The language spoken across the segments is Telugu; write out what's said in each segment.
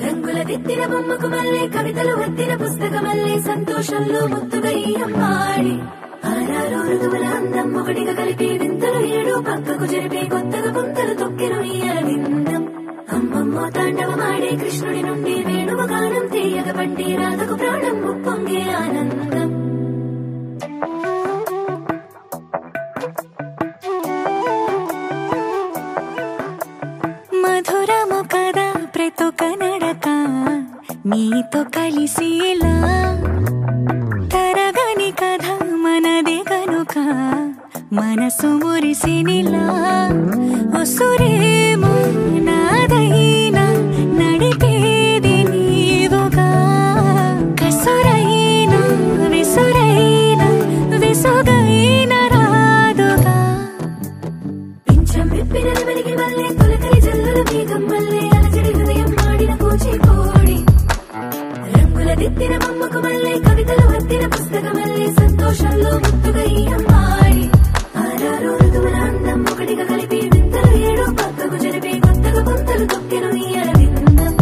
రంగుల దిద్దిన బొమ్మకు మల్లే కవితలు వద్దిన పుస్తకమల్లే సంతోషంలో ముద్దుగా ఈ అమ్మాడి ఆరారు ఋతువుల అందం ఒకటిగా కలిపి వింతలు ఏడు పక్కకు జరిపే కొత్తగా పుంతలు తొక్కిన ఈ అరవిందం అమ్మమ్మో తాండవమాడే కృష్ణుడి నుండి వేణువు గానం తీయగ పండి రాధకు ప్రాణం ఉప్పొంగే ఆనందం మధురము కదా ప్రతొక నడక నీతో కలిసేలా తరగని కథ మనదే కనుక మనసు మురిసినిలా ఒసురేమో నాదైనా నడిపేది నీవుగా కసురైనా విసురైనా విసుగైన రాదుగా పింఛం విప్పిన వెలిగి వల్లే తొలకరి జల్లుల మేఘం వల్లే అలజడి హృదయం మాడిన కూచిపూడి రంగుల దిద్దిన బొమ్మకు మల్లే కవితలు వద్దిన పుస్తకమల్లే సంతోషంలో ముద్దుగా ఈ అమ్మాడి ఆరారు ఋతువుల అందం ఒకటిగా కలిపి వింతలు ఏడు పక్కకు జరిపే కొత్తగా పుంతలు తొక్కిన ఈ అరవిందం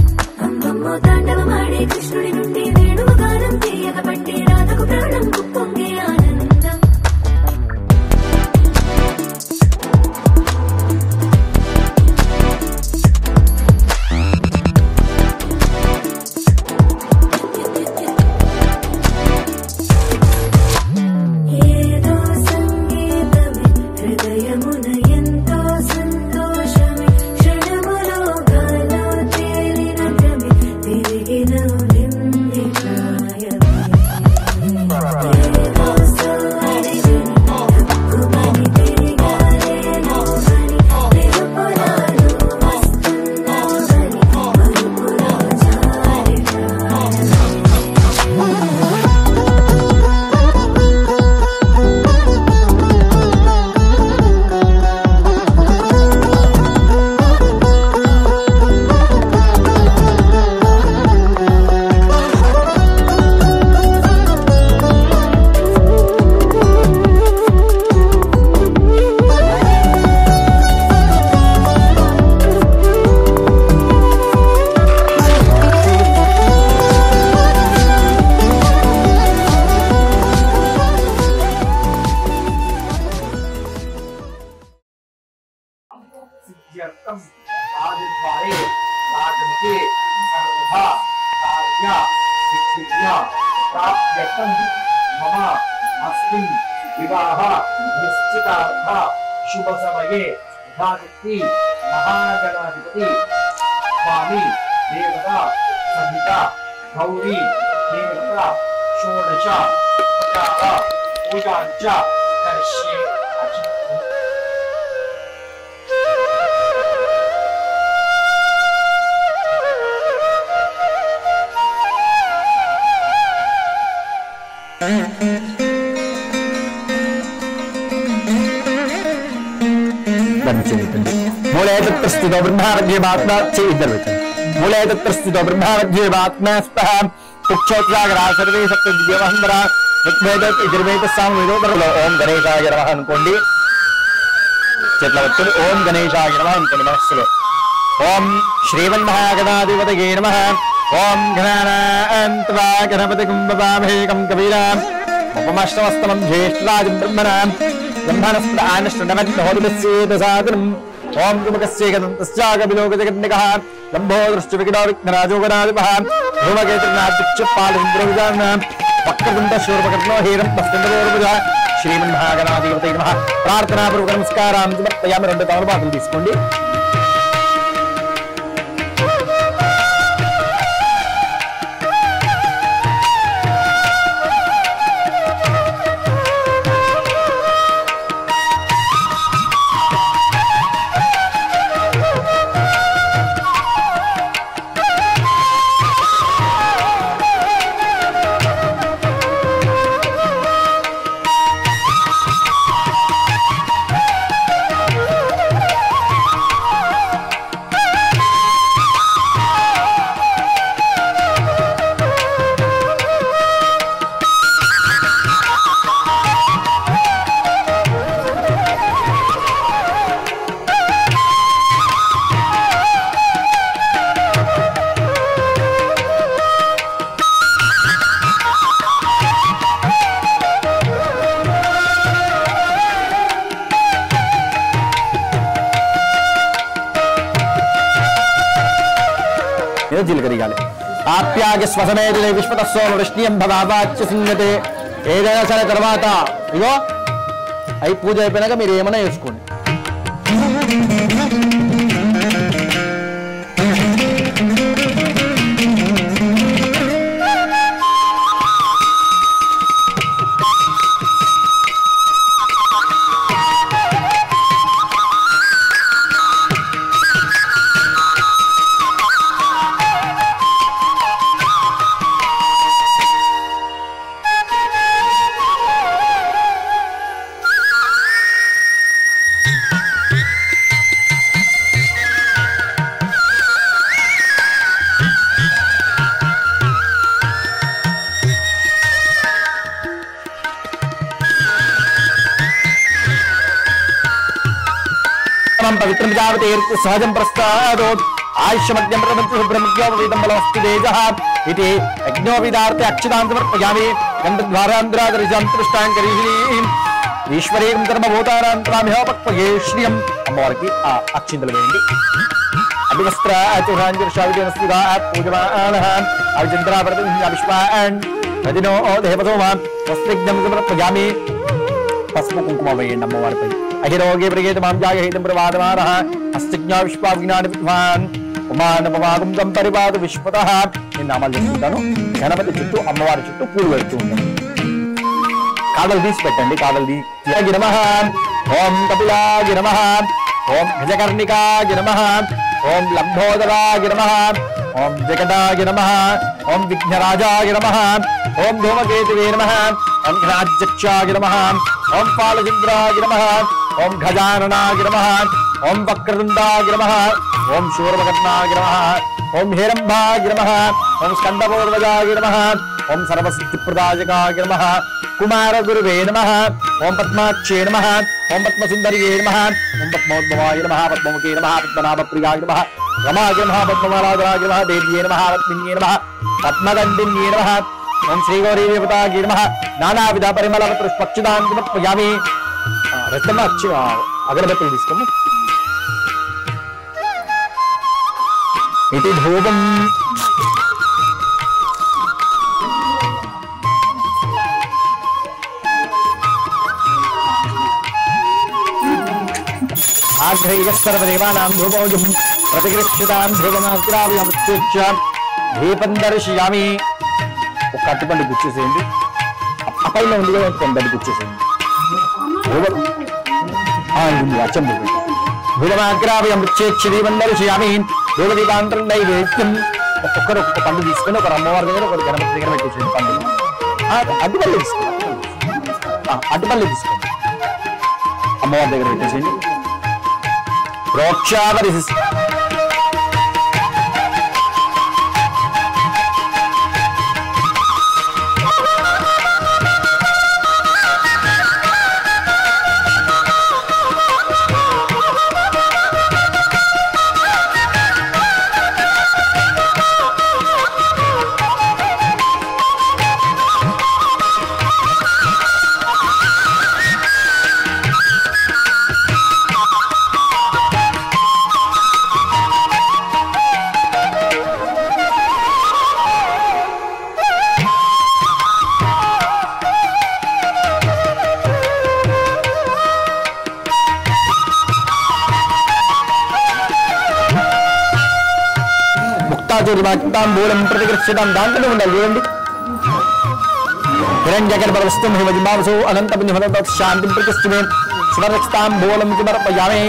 అమ్మమ్మో తాండవమాడే కృష్ణుడి నుండి వేణువు గానం తీయగ పండి రాధకు ప్రాణం ఉప్పొంగే ఆనందం ఏదో సంగీతమే హృదయమున ఎంతో సంతోషమే క్షణములో గాలో తేలిన భ్రమే తిరిగిన నింది ప్రాయమే ఏదో సోయరిని తక్కువని తిరిగాలేను అని తెలుపురాను వస్తున్నావని మరుపులో జారి ప్రాణమే सिद्ध्यर्थम आदिद्वारे राजन्ते सर्वथा कार्य सिद्धिया प्राप्त्यर्थम मम अस्मिन् विवाह निश्चितार्थ शुभ समये यथाशक्ति महागणाधिपति स्वामी देवता सहिता गौरी देवता षोडश उपचार पूजाञ्च करिष्ये मूले तत्र स्थितो ब्रह्मावद्येवात्मा चेदर्वचन मूले तत्र स्थितो ब्रह्मावद्येवात्मा स्तः कुक्षोत्रागरा सर्वे सप्तदिव्यवहंबरा ऋग्वेद यजुर्वेद सामवेदो बरलो ओम गणेशाय नमः అనుకోండి చెట్ల వత్తులు ఓం గణేశాయ నమః అనుకోండి మనస్సులో ఓం శ్రీమన్మహాగణాధిపతయే నమః ఓం గణానాన్త్వా గణపతిం వవామహేకం కవీరాం ఉపమష్టమస్తమం జ్యేష్ఠరాజం బ్రహ్మణాం బ్రహ్మణస్పద ఆనష్టనవన్నోదిమస్యేదసాదనం ఓం కుమకస్యేకదంతస్యాగవిలోకజగన్నికః లంబో దృష్టివికటోవిఘ్నరాజోగనాధిపః ధూమకేతుర్నాదిక్షపాలసుందరవిజానం వక్రతుండ శూర్పకర్ణో హీరం తస్కందోర్భుజ శ్రీమన్మహాగణాధిపతయే నమః ప్రార్థనాపూర్వక నమస్కారాన్ని సమర్పయామి. 2 తమలపాకులు తీసుకోండి. జీలకరిగాలి ఆప్యాగ శ్వసమేదే విశ్వతస్సో వృష్ణీయం భవావాచ్య సింగతే ఏదైనా సరే తర్వాత ఇగో అయి పూజ అయిపోయినాక మీరు ఏమైనా వేసుకోండి. పవిత్రం జావతే సహజం ప్రస్తాదోత్ ఆయుష్యమద్యం బ్రహ్మజ్ఞోపవేదంబలమస్తు తేజః ఇది యజ్ఞోవిదార్తే అక్షతాం సమర్పయామి గంధద్వారాంధ్రాదరిజంతృష్టాంకరీం ఈశ్వరీం ధర్మభూతారాంతరామిహోపక్వయే శ్రియం. అమ్మవారికి ఆ అక్షింతలు వేయండి. అభివస్త్ర పూజమాన అవిచంద్రాపరవిశ్వాన్ నదినో దేవసోమాన్ వస్త్రిజ్ఞం సమర్పయామి. పసుపు కుంకుమ వేయండి అమ్మవారిపై. అహిరోగే ప్రగేత మాం జాగహేతం ప్రవాదమానః హస్తజ్ఞా విశ్వాజ్ఞాన విద్వాన్ ఉమానపవాగం సంపరిపాదు విశ్వతః. నేను నామాలు చెప్తుంటాను. గణపతి చుట్టూ అమ్మవారి చుట్టూ పూలు పెడుతూ ఉంటాను. కాడలు తీసి పెట్టండి. కాడలు తీసి నమః ఓం కపిలాయ నమః ఓం గజకర్ణికాయ నమః ఓం లంబోదరాయ నమః ఓం జగదాయ నమః ఓం విఘ్నరాజాయ నమః ఓం ధూమకేతువే నమః ఓం ఘనాధ్యక్షాయ నమః ఓం పాలచంద్రాయ నమః ఓం గజాననాయ నమః ఓం వక్రతుండాయ నమః ఓం శూర్పకర్ణాయ నమః ఓం హేరంబాయ నమః ఓం స్కందపూర్వజాయ నమః ఓం సర్వసిద్ధిప్రదాయకాయ నమః కుమార గురువే నమః ఓం పద్మాక్షే నమః ఓం పద్మసుందరియే నమః ఓం పద్మోద్భవాయ నమః పద్మముఖే నమః పద్మనాభప్రియాయ నమః రమాయ నమః పద్మమాలాధరాయ నమః దేవ్యే నమః పద్మిన్యే నమః పద్మదండిన్యే నమః ఓం శ్రీగౌరీ దేవతాయ నమః నానావిధ పరిమళ పుష్పక్షితాన్ సమర్పయామి. రత్న అగరబత్తులు తీసుకోము. ఇది ధూపం. ఆగ్రహ్యసర్వదేవానాం ధూపౌజం ప్రతిగృహ్యతాం ధూపమాగ్రావ్యమత్యుచ్చ దీపం దర్శయామి. ఒక అట్టుపండు గుచ్చేసేయండి. అపైలో ఉంది కదా కొండది గుచ్చేసేయండి. అచ్చం ధూపమాగ్రావ్యమృచ్చేచ్ఛ దీపం దర్శయామి. ధూపదీపాంతరం నైవేద్యం. ఒక్కొక్కరు ఒక్కొక్క పండు తీసుకుని ఒక అమ్మవారి దగ్గర ఒక గణపతి దగ్గర పెట్టేసేయండి. పండుగ అడ్డుపల్లి తీసుకోండి. అడ్డుపల్లి తీసుకోండి. అమ్మవారి దగ్గర పెట్టేసేయండి. ప్రోక్షావరి తాంబూలం ప్రతిగృహ్యతాం. దాంట్లో ఉండాలి చూడండి. హిరణ్యగర్భవస్తం హిమజిమాంసో అనంత శాంతి ప్రతిష్ఠిమే స్మరస్తాంబూలం సమర్పయామి.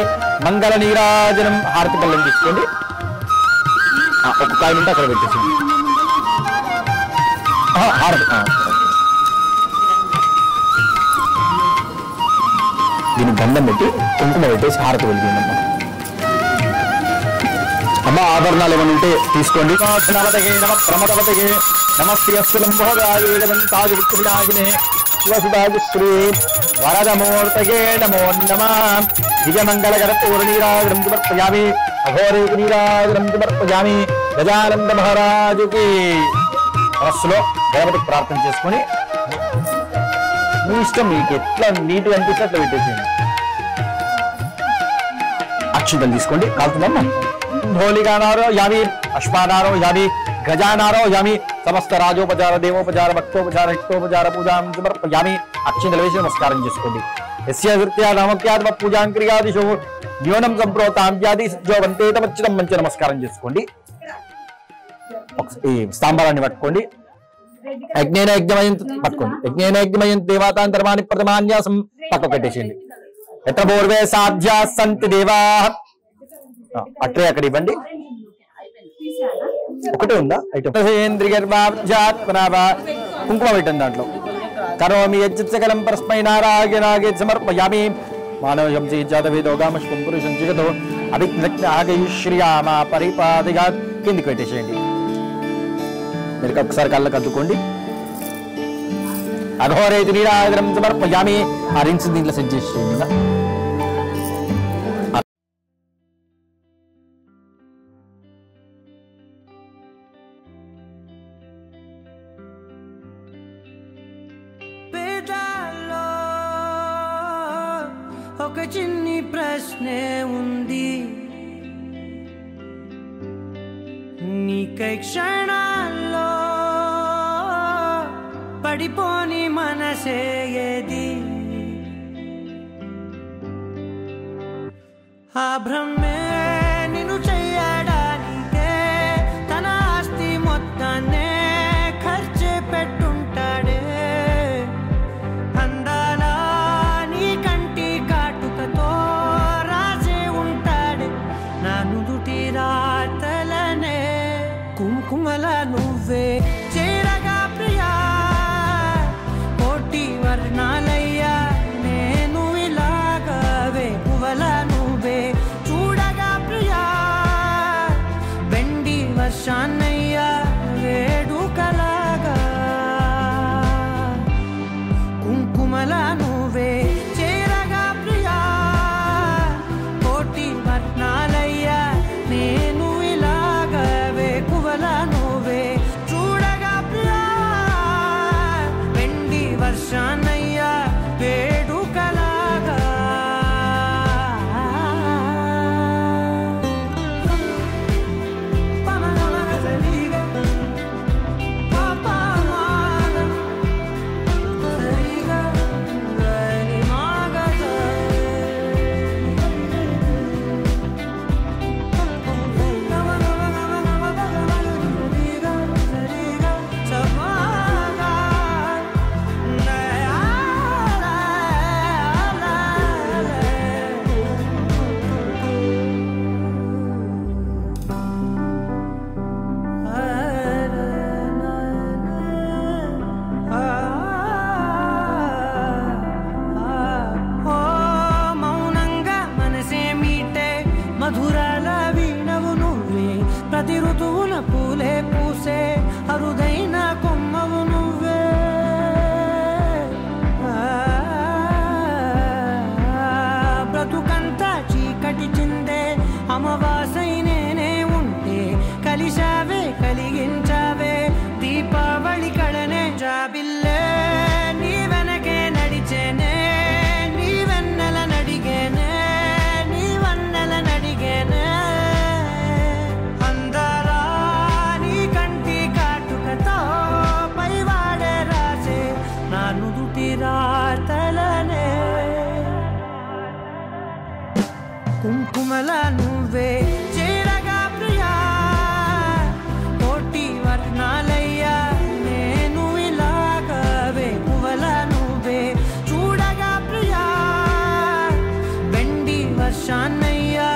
మంగళ నీరాజనం. హారతి పళ్ళెం తీసుకోండి. ఒక కాయ ఉంటే అక్కడ పెట్టేసింది హారతి. దీనికి గంధం పెట్టి కుంకుమ పెట్టేసి హారతి వెలిగిందమ్మ. అమ్మ ఆభరణాలు ఏమైనా ఉంటే తీసుకోండి. ప్రమదవతగే నమస్కారాగినే శివసుధాశ్రీ వరదమూర్తగే నమో నమః. విజయమంగళకరపూర్ణీరాజనం సమర్పయామి. అఘోరేతి నీరాజనం సమర్పయామి. గజానంద మహారాజుకి మనస్సులో గణపతి ప్రార్థన చేసుకొని మీ ఇష్టం, మీకు ఎట్లా నీట్గా అనిపిస్తే అట్లా పెట్టేసేయండి. అక్షింతలు తీసుకోండి. కాలుతుందమ్మా. धोलिकानारो यामी अश्वानारो यामी गजानारो यामी समस्त राजोपचार देवोपचार भक्तोपचार हितोपचार पूजा समर्पयामि अक्षिंतలు వేసి నమస్కారం చేసుకోండి यस्य कृत्या नामक्यात्म पूजां क्रियादिषु न्यूनं संप्रोतांत्यादि సిద్ధ్యవంతే తమచ్చితం మంచి నమస్కారం చేసుకోండి ఈ స్తాంబరాన్ని పట్టుకోండి యజ్ఞేన యజ్ఞమయం పట్టుకోండి యజ్ఞేన యజ్ఞమయం దేవతాంతర్మాని ప్రథమాన్యాసం పక్క పెట్టేసేయండి ఎత్ర పూర్వే సాధ్యా సంతి దేవా అట్రే అక్కడ ఇవ్వండి ఒకటే ఉందా ఐటమ్ కుంకుమ పెట్టండి దాంట్లో కరోమి యజ్జకలం పరస్మై నారాయణాగే సమర్పయామి మానవం జాతవేదోగామశ్వం పురుషం జగతో అభిజ్ఞాగయుశ్రియామ పరిపాదిగా కిందికి పెట్టేసేయండి మీరు ఒకసారి కళ్ళకు అద్దుకోండి అఘోరైతి నీరాజనం సమర్పయామి ఆ రింగ్స్ దీంట్లో సెట్ చేసేయండి ఒక చిన్ని ప్రశ్నే ఉంది నీకై క్షణాల్లో పడిపోని మనసే ఏది ఆ భ్రమే నిన్ను చెయ్యడానికే తన ఆస్తి మొత్తాన్నే ఖర్చు పెట్టుంటాడే అందాల నీ కంటి కాటుకతో రాసే ఉంటాడే నా నుదుటి రాతలనే కుంకుమల నువ్వే చేరగా ప్రియా కోటి వర్ణాలయ్యా నేను ఇలాగవే పువ్వల నువ్వే చూడగా ప్రియా వెండి వర్షాన్నయ్యా వేడుకలాగా కుంకుమల నువ్వే చేరగా ప్రియా కోటి వర్ణాలయ్యా నేను ఇలాగవే పువ్వల నువ్వే చూడగా ప్రియా వెండి వర్షాన్నయ్యా వేడుకలాగా మౌనంగా మనసే మీటే మధురాల వీణవు నువ్వే ప్రతి ఋతువున పూలే పూసే అరుదైన కొమ్మవు నువ్వే బ్రతుకంతా చీకటి చిందే అమవాసై నేనే ఉంటే కలిశావే కలిగించావే దీపావళి కడనే జాబిల్లే నీ వెనకే నడిచేనే నీ వెన్నెల నడిగేనే నీ వన్నెల నడిగేనే అందరా నీ కంటి కాటుకతో పైవాడే రాసే నా నుదుటి రాతలనే కుంకుమల నువ్వే చేరగా ప్రియా కోటి వర్ణాలయ్యా నేను ఇలాగవే పువ్వల నువ్వే చూడగా ప్రియా వెండి వర్షాన్నయ్యా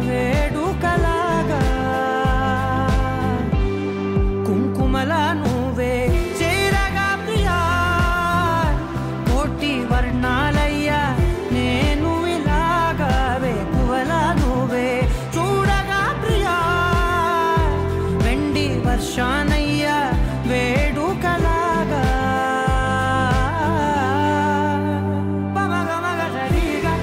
వేడుకలాగా కుంకుమల నువ్వే చేరగా ప్రియా కోటి వర్ణాలయ్యా నేను ఇలాగవే పువ్వల నువ్వే చూడగా ప్రియా వెండి వర్షానయ్యా వేడుకలాగా పమగమగ సరిగా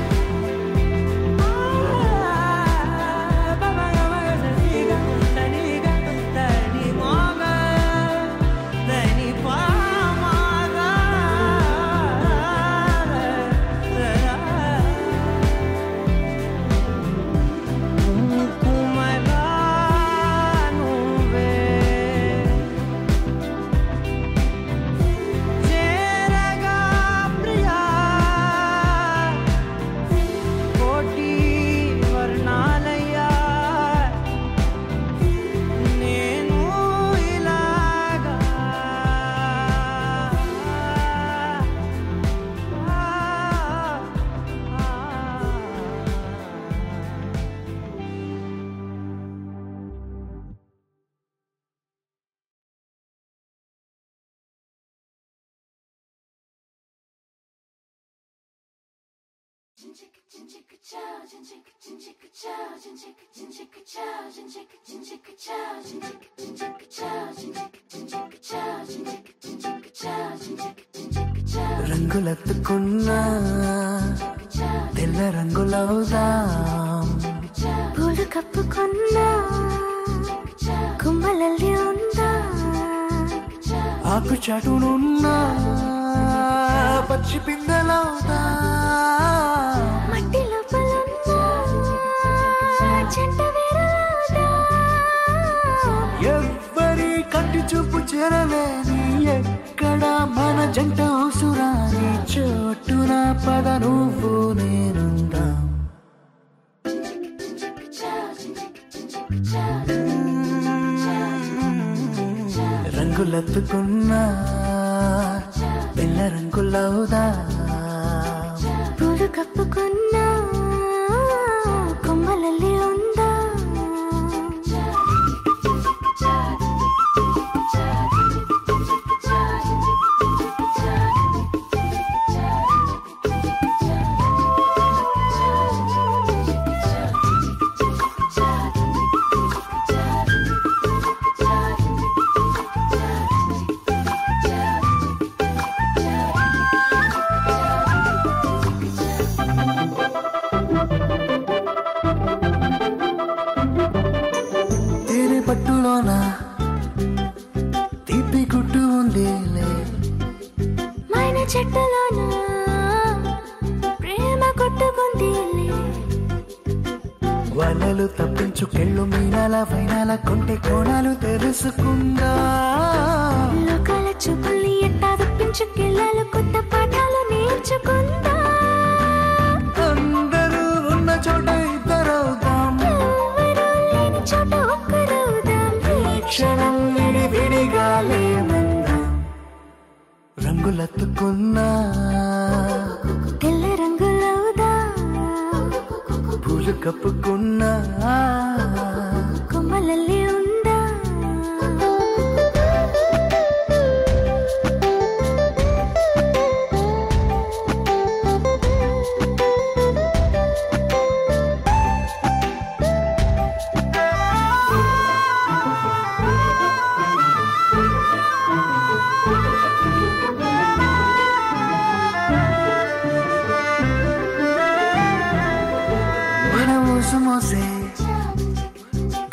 రంగులెత్తుకున్నా తెల్ల రంగులవుదాం పూలు కప్పుకున్నా కుమ్మలల్లి ఉందా ఆకు చాటునున్నా పచ్చి పిందెలవుదా మట్టి లోపలున్నా చెంట వేరవుదా ఎవ్వరి కంటి చూపు చేరలేని ఎక్కడ మన జంట అవసరాని చోటున పద నువ్వు నేనుందా రంగులెత్తుకున్నా పిల్ల రంగులవుదా పూలు కప్పుకున్నా కొమ్మలల్లి ఉందా పట్టులోన తీపి గుట్టు ఉందిలే మైన చెట్టులోన ప్రేమ కొట్టుకుందిలే వలలు తప్పించుకెళ్ళు మీనాల వైనాల కొంటే కోణాలు తెలుసుకుందా లోకాల చూపుల్ని ఎట్టా తప్పించుకెళ్ళాలి కొత్త పాఠాలు నేర్చుకుందా అందరూ ఉన్న చోట ఇద్దరవుదాం ఎవరూ లేని చోట ఒక్కరవుదాం క్షణం విడివిడిగా లేమందాం రంగులెత్తుకున్నా తెల్ల రంగులవుదా పూలు కప్పుకున్నా కొమ్మలల్లి ఉందా మోసే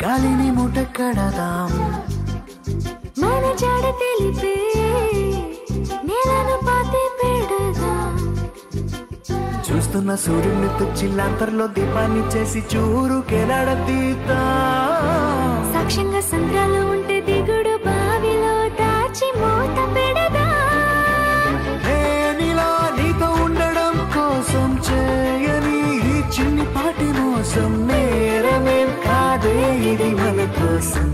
గాలిని మూట కడదాం మన జాడ తెలిపే నేలను పాతి పెడదాం చూస్తున్న సూర్యుని తుచ్చిల్లాంతర్లో దీపాన్ని చేసి చూరు కెలాడతీతా సాక్ష్యంగా సంద్రాలు ఉంటే దిగుడు బావిలో దాచి మూత పెడదా నేనిలా నీతో ఉండడం కోసం చేయని ఈ చిన్ని పాటి మోసం నేరమేం కాదే ఇది మన కోసం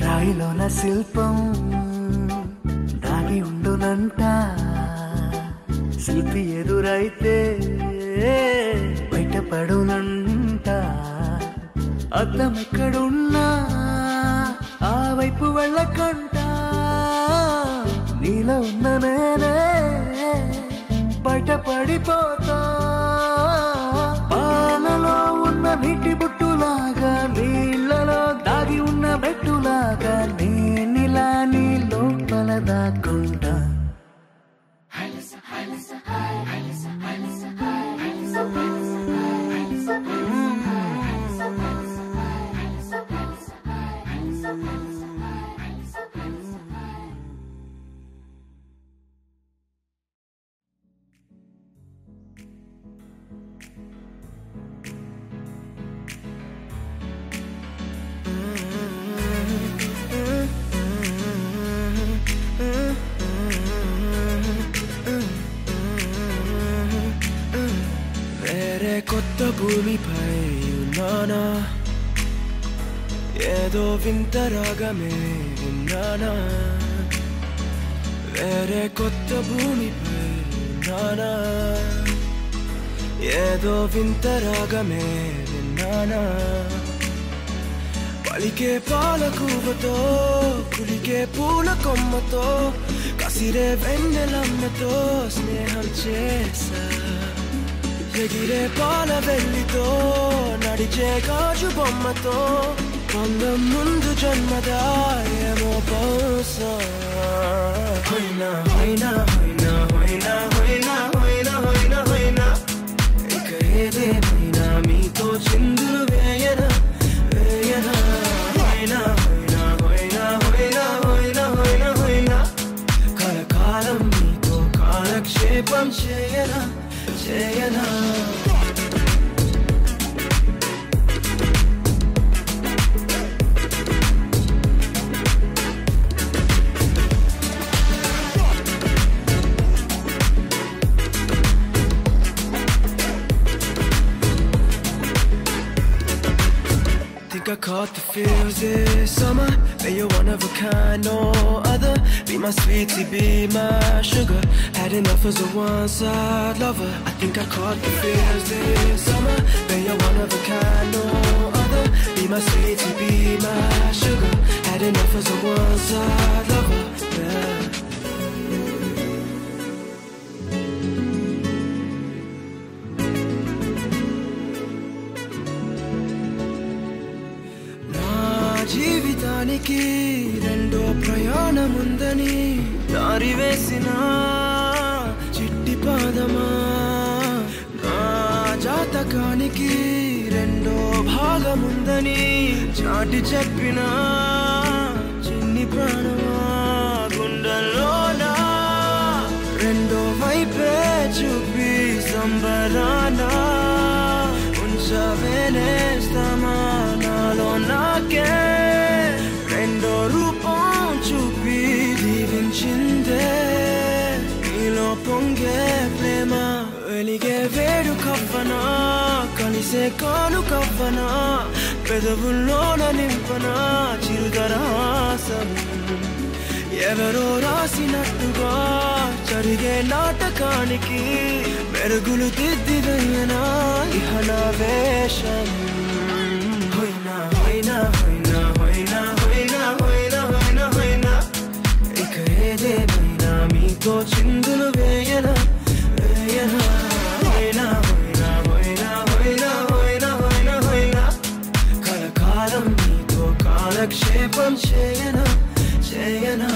రాయిలోన శిల్పం దాగి ఉండునంట శిల్పి ఎదురైతే బయటపడునంట అద్దం ఎక్కడున్నా ఆ వైపు వెళ్ళకంట నీలో ఉన్న నేనే బయటపడిపోతా పాలలో ఉన్న నీటి బుట్టులాగా నీళ్ళలో దాగి ఉన్న బెట్టులాగా నేనిలా నీ లోపల దాక్కుంటా కొత్త భూమిపై ఉన్నానా ఏదో వింత రాగమే విన్నానా వేరే కొత్త భూమిపై ఉన్నానా ఏదో వింత రాగమే విన్నానా పలికే పాల కూవతో కులికే పూల కొమ్మతో కసిరే వెన్నెలమ్మతో స్నేహం చేసా ఎగిరే పాల వెల్లితో నడిచే గాజు బొమ్మతో బంధం ముందు జన్మదా ఏమో బహుశా హైనా హైనా హైనా హైనా హైనా హైనా హైనా హైనా ఇక ఏదేమైనా మీతో చిందులు వేయనా వేయనా హైనా హైనా హైనా హైనా హైనా హైనా హైనా కలకాలం మీతో కాలక్షేపం చేయనా చేయనా I caught the feels this summer. But you're one of a kind, no other. Be my sweetie, be my sugar. Had enough as a one-side lover. I think I caught the feels this summer. But you're one of a kind, no other. Be my sweetie, be my sugar. Had enough as a one-side lover. Yeah. జీవితానికి రెండో ప్రయాణముందని దారి వేసిన చిట్టి పాదమా నా జాతకానికి రెండో భాగముందని చాటి చెప్పిన చిన్ని ప్రాణమా గుండెల్లోనా రెండో వైపే చూపి సంబరానా ఉంచవేనేస్తామా నాలో నాకే రెండో రూపం చూపి దీవించిందే నీలో పొంగే ప్రేమ వెలిగే వేడు కవ్వనా కలిసే కాను కవ్వనా పెదవుల్లోన నింపనా చిరుదరాసం ఎవరో రాసినట్టుగా జరిగే నాటకానికి మెరుగులు దిద్దిదయ్యనా ఇహ నా వేషం హైనా హైనా హైనా హైనా హైనా హైనా హైనా హైనా ఇక ఏదేమైనా మీతో చిందులు వేయనా వేయనా హైనా హైనా హైనా హైనా హైనా హైనా హైనా కలకాలం మీతో కాలక్షేపం చేయనా చేయనా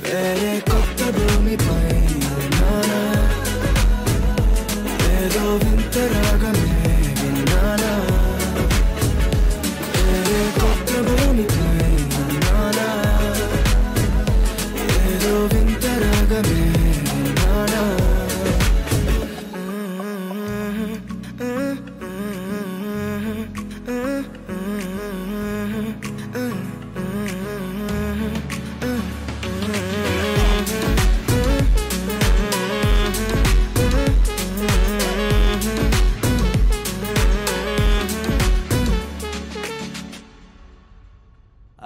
వేరే కొత్త భూమిపై నానా ఏదో వింత రాగమే విన్నానా వేరే కొత్త భూమిపై నానా ఏదో వింత రాగమే విన్నానా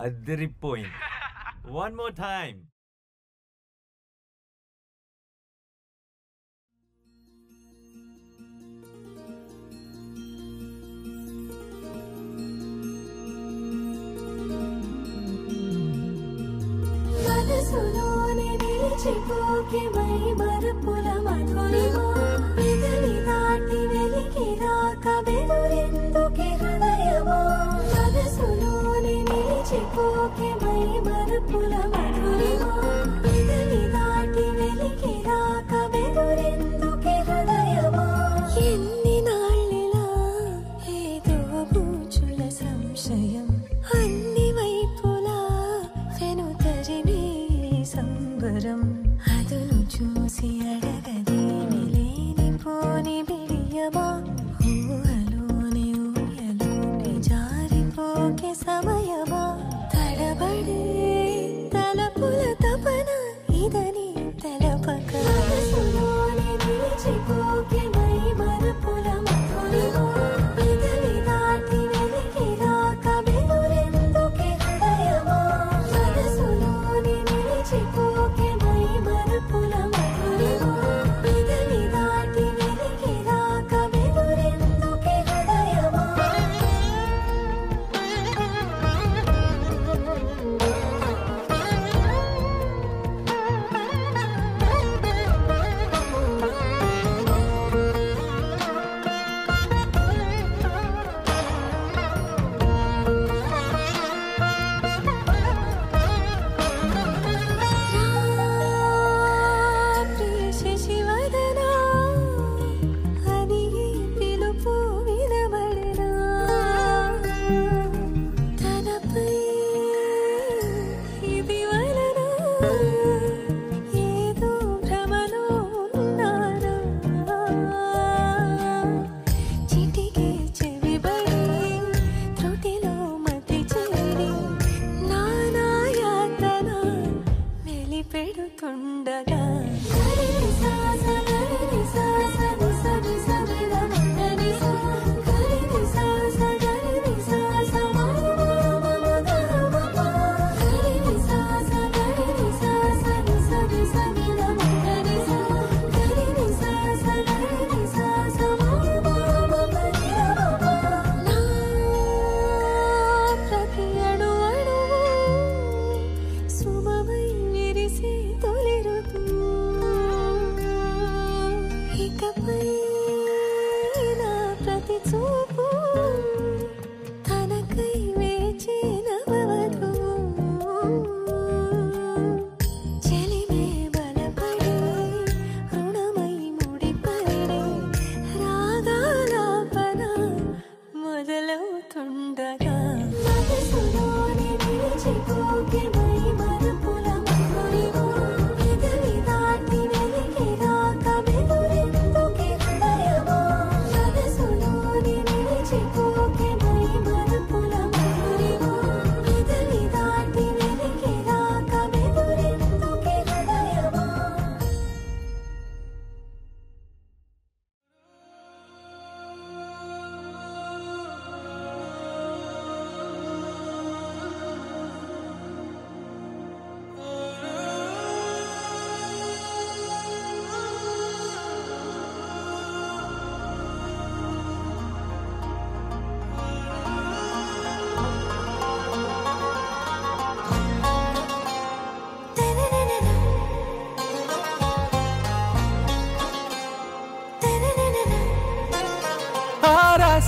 అదిరిపోయింది. One more time. మనసులోనే నిలిచిపోకే మై మరుపుల మధురిమా పెదవి దాటి వెలికి రాక బెదురెందుకే హృదయమా మనసులోనే నిలిచిపోకే మై మరుపుల మధురిమా పెదవి దాటి వెలికి రాక బెదురెందుకే హృదయమా ఎన్ని నాళ్ళిలా ఏదో బూచుల సంశయం అన్ని వైపులా వెనుతరినే సంబరం అదును చూసి అడగదేమి లేనిపోని బిడియమా ఊహలోని ఊయలోని జారిపోకే సమయమా తడబడే తలపుల తపన ఇదని తలపక మనసులోని నిలిచిపోకే మై మరుపుల మధురిమా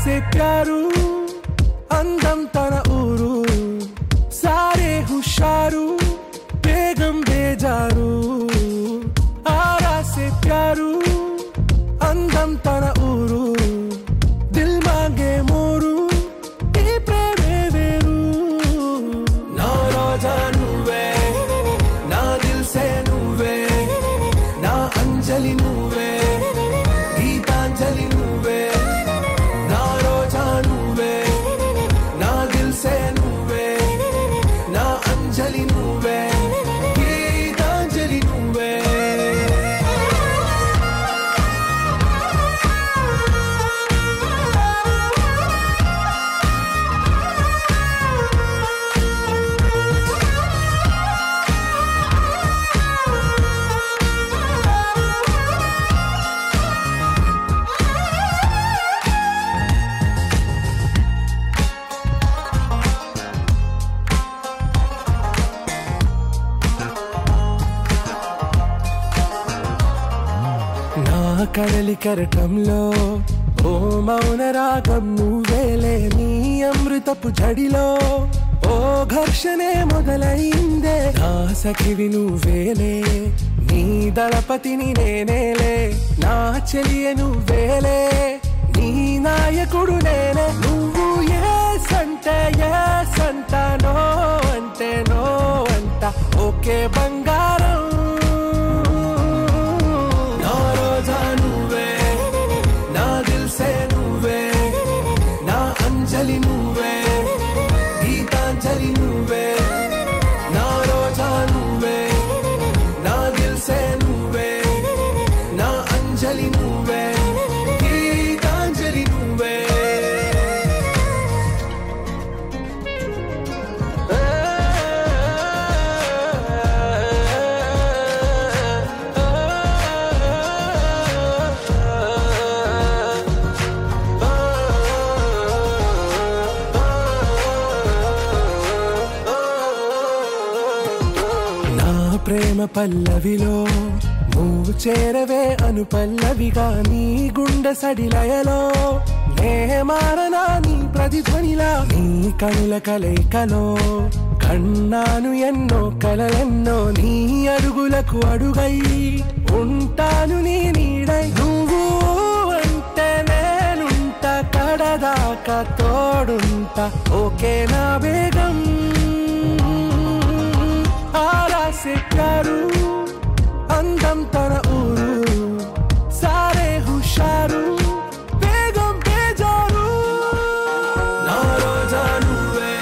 से प्यारू అందం తన ఊరు సారే హుషారు బేగం బేజారు ఆరా से प्यारू అందం తన ఊరు దిల్ మాంగే మోరు ఈ ప్రేమే వేరు నా రోజా నువ్వే నా దిల్ సే నువ్వే నా అంజలి నువ్వే గీతాంజలి నువ్వే నా రోజా నువ్వే నా దిల్ సే నువ్వే నా అంజలి నువ్వే గీతాంజలి నువ్వే కడలి కరటంలో ఓ మౌన రాగం నువ్వేలే నీ అమృతపు జడిలో ఓ ఘర్షణే మొదలైందే నా సఖివి నువ్వేలే నీ దళపతిని నేనేలే నా చెలియ నువ్వేలే నీ నాయకుడు నేనే నువ్వు ఏ సంట నో అంటే నో అంట ఓకే బంగారం అంజలి నువ్వే గీతాంజలి నువ్వే నా రోజా నువ్వే నా దిల్ సే నువ్వే నా అంజలి నువ్వే గీతాంజలి నువ్వే ప్రేమ పల్లవిలో నువ్వు చేరవే అను పల్లవిగా నీ గుండె సడిలయలో నే మారనా నీ ప్రతిధ్వనిలా నీ కనుల కలయికలో కన్నాను ఎన్నో కలలెన్నో నీ అడుగులకు అడుగై ఉంటాను నీ నీడై నువ్వు అంటే నేనుంట కడదాకా తోడుంటా ఓకే నా బేగం ఆరా से प्यारू అందం తన ఊరు సారే హుషారు బేగం బేజారు నా రోజా నువ్వే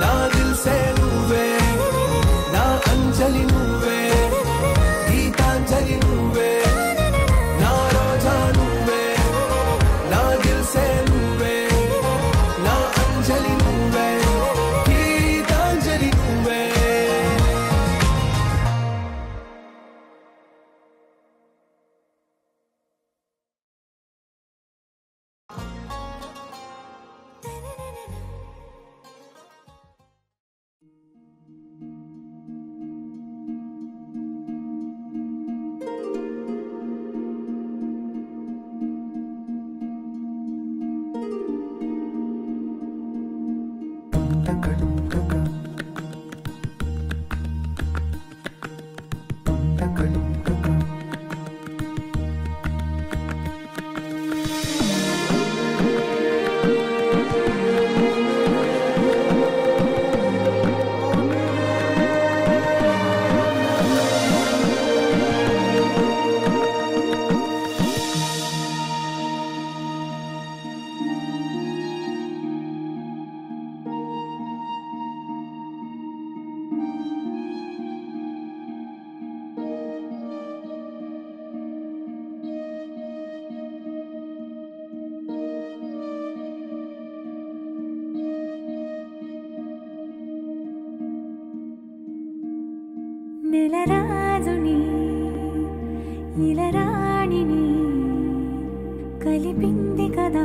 నా దిల్ సే నువ్వే నా అంజలి నువ్వే గీతాంజలి నువ్వే నా రోజా నువ్వే నా దిల్ సే నువ్వే నా అంజలి నువ్వే గీతాంజలి నువ్వే నెలరాజుని ఇలరాణిని కలిపింది కదా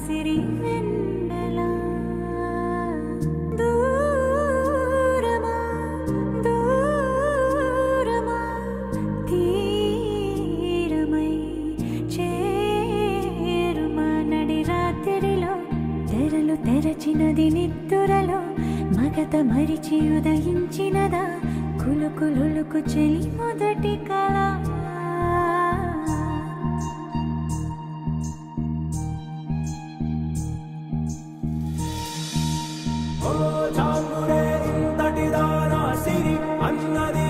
సిరి వెన్నెల దూరమా దూరమా తీరమై చేరుమా మరిచి ఉదయించినదా కులుకులులుకు చెలి మొదటి కళ అన్నది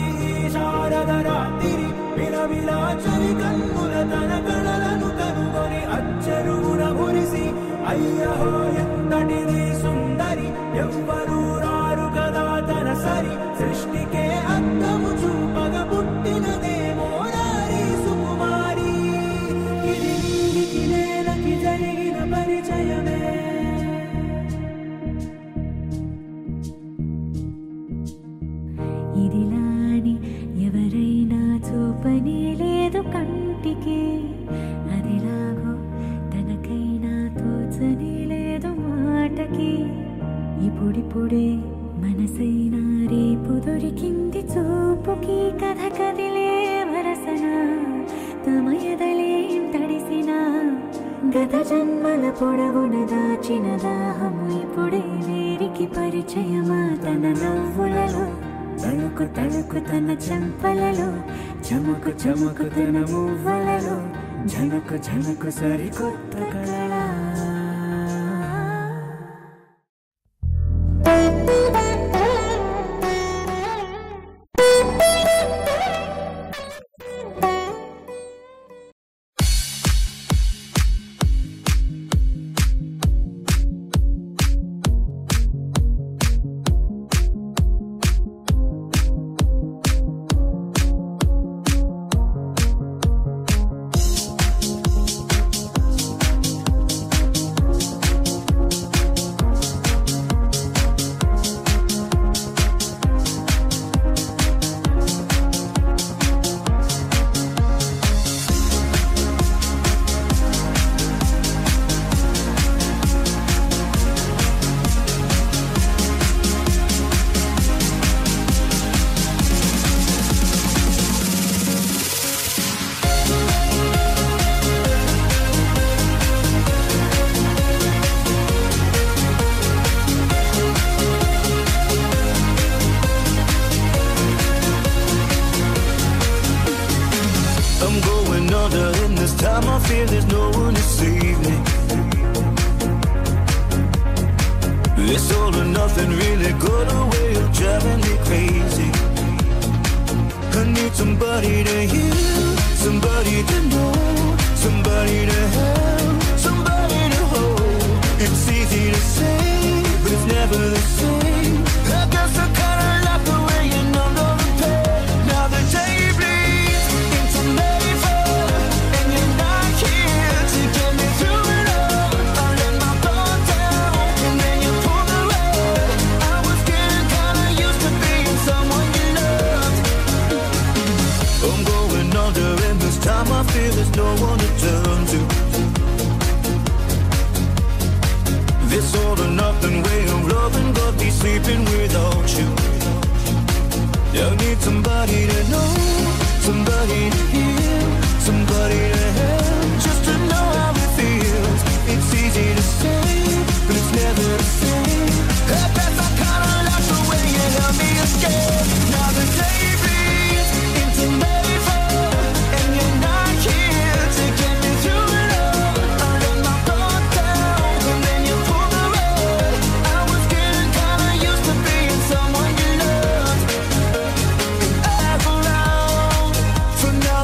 శారద రాత్రి విలవిలా చలి కన్నుల తన కళలను కనుగొని అచ్చరువున మురిసి అయ్యహో ఎంతటిది సుందరి ఎవ్వరూ రారు కదా తన సరి సృష్టికే అందము చూపగ పుట్టినదేమో నారీ సుకుమారి ఇది నీకి నేలకి జరిగిన పరిచయమే ఇదిలాని ఎవరైనా చూపనే లేదు కంటికి అదిలాగో తనకైనా తోచనే లేదు మాటకి ఇప్పుడిప్పుడే మనసైనా రేపు దొరికింది చూపుకి కథ కదిలే వరసన తమ ఎదలేం తడిసిన గత జన్మల పొడవున దాచిన దాహము ఇప్పుడే వేరికి పరిచయమా తన నవ్వులలో తళుకు తళుకు తన చెంపలలో చముకు చముకు తన మువ్వలలో ఝనకు ఝనకు సరికొత్త కళ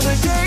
the day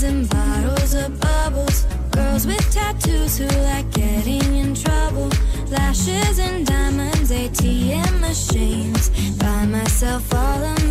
and bottles of bubbles. Girls with tattoos who like getting in trouble. Lashes and diamonds, ATM machines. Buy myself all of